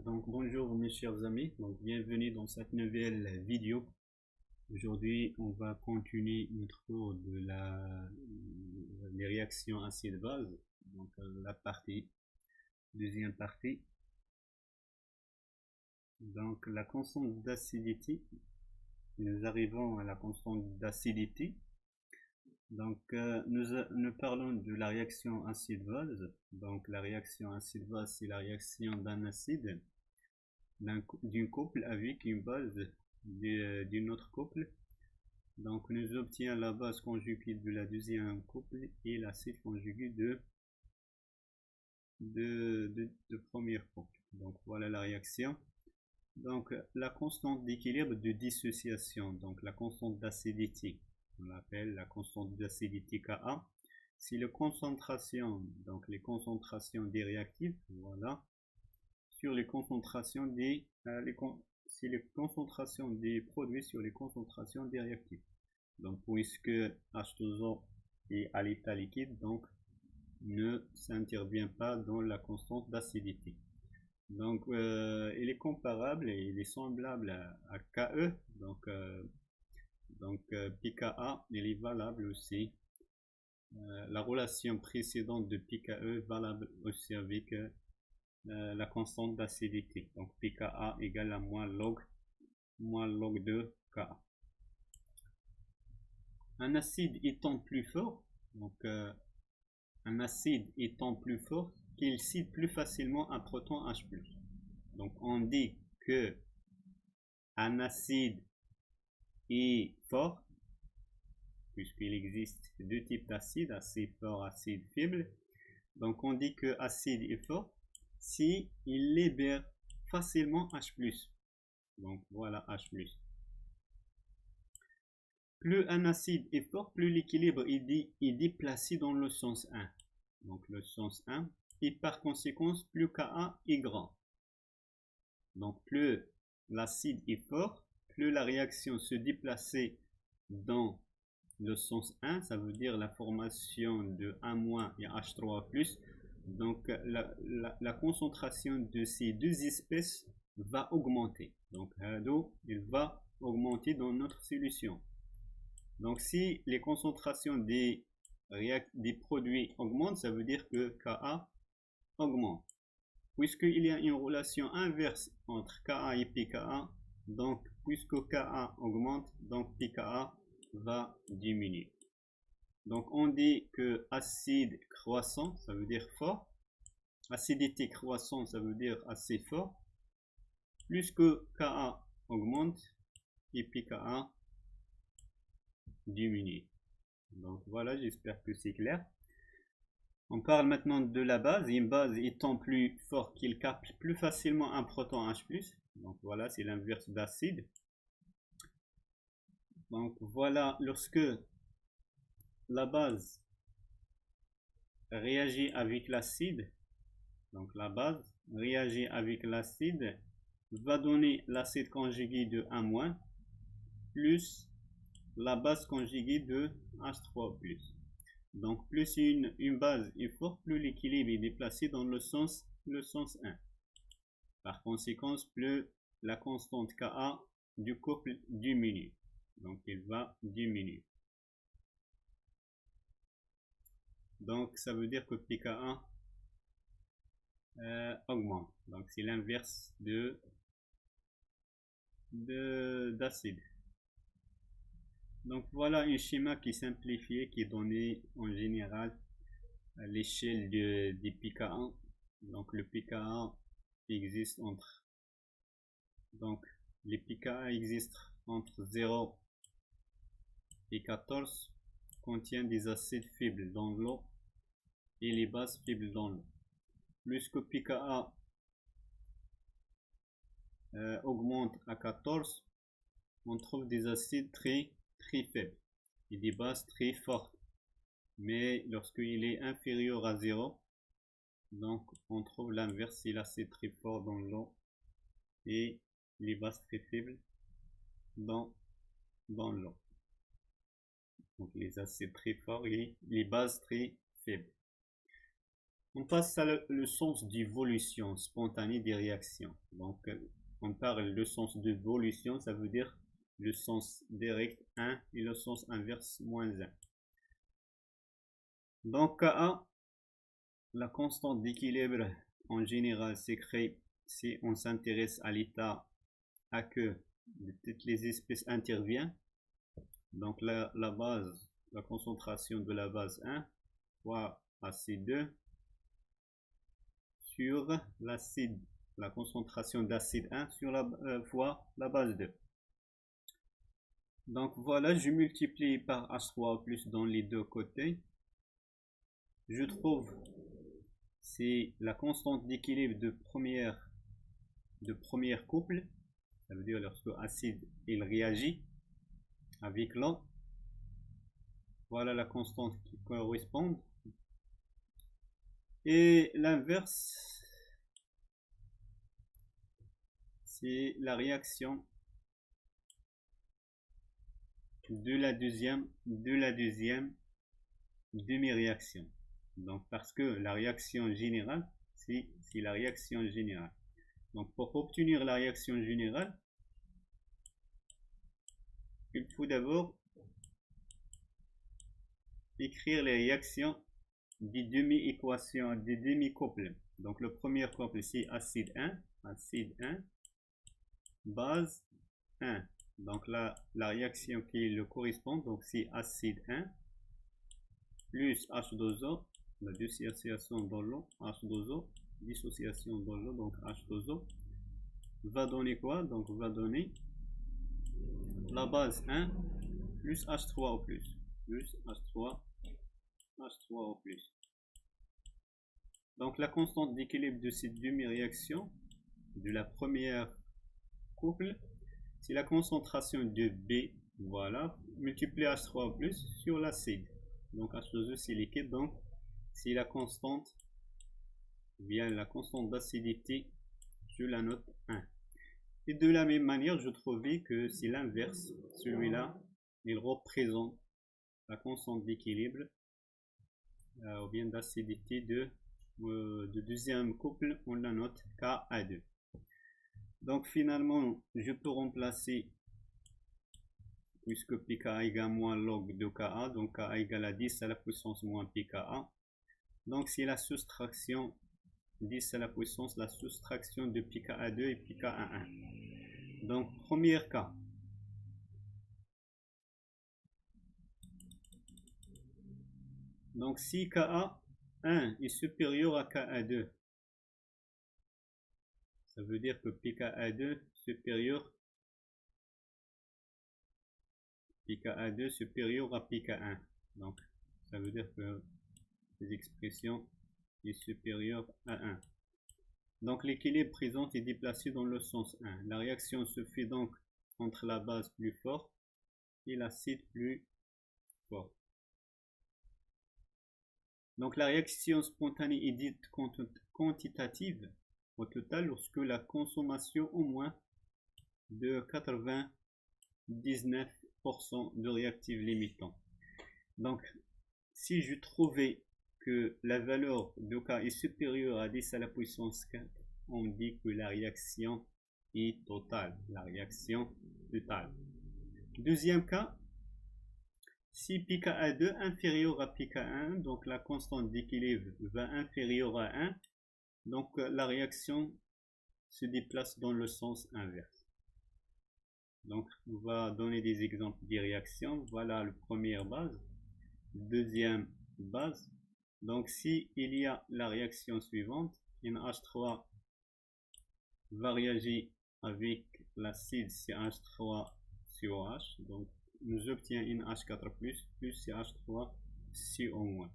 Donc bonjour mes chers amis, donc bienvenue dans cette nouvelle vidéo. Aujourd'hui on va continuer notre cours de les réactions acide-base, donc la deuxième partie. Donc la constante d'acidité, nous arrivons à la constante d'acidité. Donc nous parlons de la réaction acide-base. Donc la réaction acide-base, c'est la réaction d'un acide d'une couple avec une base d'une autre couple. Donc nous obtenons la base conjuguée de la deuxième couple et l'acide conjugué de première couple. Donc voilà la réaction. Donc la constante d'équilibre de dissociation, donc la constante d'acidité, on l'appelle la constante d'acidité Ka. Si les concentrations, donc les concentrations des réactifs, voilà, sur les concentrations des concentrations des produits sur les concentrations des réactifs. Donc puisque H2O est à l'état liquide, donc ne s'intervient pas dans la constante d'acidité. Donc il est comparable et il est semblable à Ke, donc pKa, il est valable aussi. La relation précédente de pKe valable aussi avec la constante d'acidité. Donc pKa égale à moins log de Ka. Un acide étant plus fort, donc un acide étant plus fort, qu'il cite plus facilement un proton H+. Donc on dit que un acide est fort, puisqu'il existe deux types d'acides, acide fort, acide faible. Donc on dit que acide est fort si il libère facilement H+. Donc voilà H+. Plus un acide est fort, plus l'équilibre est déplacé dans le sens 1. Donc le sens 1. Et par conséquent, plus Ka est grand. Donc plus l'acide est fort, plus la réaction se déplace dans le sens 1. Ça veut dire la formation de 1- et H3+. Donc la concentration de ces deux espèces va augmenter. Donc il va augmenter dans notre solution. Donc si les concentrations des produits augmentent, ça veut dire que Ka augmente. Puisqu'il y a une relation inverse entre Ka et pKa, donc puisque Ka augmente, donc pKa va diminuer. Donc on dit que acide croissant, ça veut dire fort. Acidité croissant, ça veut dire assez fort. Plus que Ka augmente et pKa diminue. Donc voilà, j'espère que c'est clair. On parle maintenant de la base. Une base étant plus forte, qu'il capte plus facilement un proton H+. Donc voilà, c'est l'inverse d'acide. Donc voilà, lorsque la base réagit avec l'acide, donc la base réagit avec l'acide, va donner l'acide conjugué de 1- plus la base conjuguée de H3+. Donc plus une base est forte, plus l'équilibre est déplacé dans le sens 1. Par conséquent, plus la constante Ka du couple diminue. Donc il va diminuer. Donc ça veut dire que pKa augmente. Donc c'est l'inverse d'acide. Donc voilà un schéma qui est simplifié, qui est donné en général à l'échelle des pKa. Donc le pKa existe entre, donc les pKa existent entre 0 et 14, contiennent des acides faibles dans l'eau et les bases faibles dans l'eau. Plus que pKa augmente à 14, on trouve des acides très faibles et des bases très fortes. Mais lorsqu'il est inférieur à 0, donc on trouve l'inverse, c'est l'acide très fort dans l'eau et les bases très faibles dans l'eau. Donc les acides très forts et les bases très faibles. On passe à le sens d'évolution spontanée des réactions. Donc, on parle le sens d'évolution, ça veut dire le sens direct 1 et le sens inverse moins 1. Donc, Ka, la constante d'équilibre en général s'écrit si on s'intéresse à l'état à que de toutes les espèces intervient. Donc, la base, la concentration de la base 1 fois AC2 sur l'acide, la concentration d'acide 1 sur fois la base 2. Donc voilà, je multiplie par H3 plus dans les deux côtés. Je trouve c'est la constante d'équilibre de première couple. Ça veut dire lorsque l'acide il réagit avec l'eau. Voilà la constante qui correspond. Et l'inverse, c'est la réaction de la deuxième demi-réaction. Donc parce que la réaction générale, c'est la réaction générale. Donc pour obtenir la réaction générale, il faut d'abord écrire les réactions des demi-équations, des demi-couples. Donc le premier couple c'est acide 1, base 1. Donc la réaction qui le correspond, donc c'est acide 1 plus H2O, la dissociation dans l'eau, H2O, dissociation dans l'eau, donc H2O, va donner quoi? Donc va donner la base 1 plus H3 au plus, H3 au plus. Donc la constante d'équilibre de ces demi-réactions de la première couple, c'est la concentration de B, voilà, multiplié H3 au plus sur l'acide. Donc H2O c'est liquide, donc c'est la constante, bien la constante d'acidité, je la note 1. Et de la même manière, je trouvais que c'est l'inverse, celui-là, il représente la constante d'équilibre ou bien d'acidité de deuxième couple, on la note Ka2. Donc finalement, je peux remplacer, puisque pKa égale moins log de Ka, donc Ka égale à 10 à la puissance moins pKa. Donc c'est la soustraction 10 à la puissance, la soustraction de pKa2 et pKa1. Donc premier cas. Donc si Ka1 est supérieur à Ka2, ça veut dire que pKa2 supérieur à pK1. Donc ça veut dire que les expressions est supérieure à 1. Donc l'équilibre présent est déplacé dans le sens 1. La réaction se fait donc entre la base plus forte et l'acide plus fort. Donc la réaction spontanée est dite quantitative au total lorsque la consommation au moins de 99% de réactifs limitants. Donc si je trouvais que la valeur de K est supérieure à 10 à la puissance 4, on dit que la réaction est totale. Deuxième cas, si pKa2 inférieur à pKa1, donc la constante d'équilibre va inférieure à 1, donc la réaction se déplace dans le sens inverse. Donc on va donner des exemples des réactions. Voilà la première base, deuxième base. Donc si il y a la réaction suivante, NH3 va réagir avec l'acide CH3COH, donc nous obtenons NH4 plus CH3CO-.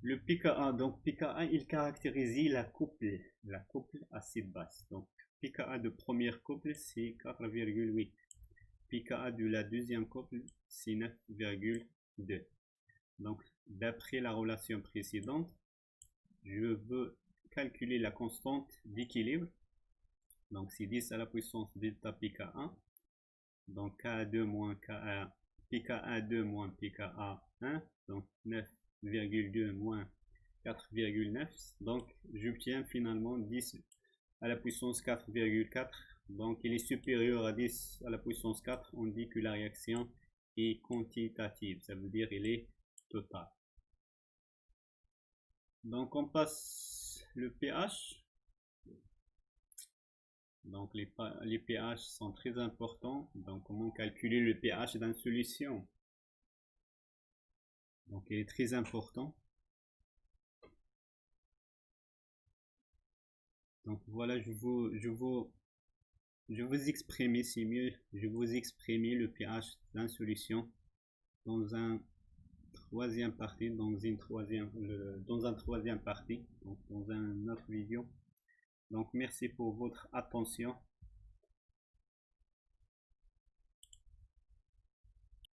Le pKa, donc pKa il caractérise la couple acide-base. Donc pKa de première couple c'est 4,8. pKa de la deuxième couple c'est 9,2. Donc d'après la relation précédente, je veux calculer la constante d'équilibre. Donc c'est 10 à la puissance delta pKa1. Donc Ka2 moins pKa2 moins pKa1, donc 9 4,2 moins 4,9. Donc, j'obtiens finalement 10 à la puissance 4,4. Donc, il est supérieur à 10 à la puissance 4. On dit que la réaction est quantitative. Ça veut dire il est total. Donc, on passe le pH. Donc, les pH sont très importants. Donc, comment calculer le pH d'une solution? Donc, il est très important. Donc, voilà, je vous exprimer, c'est mieux, je vous exprimer le pH d'une solution dans un troisième partie, dans un troisième partie, donc dans une autre vidéo. Donc, merci pour votre attention.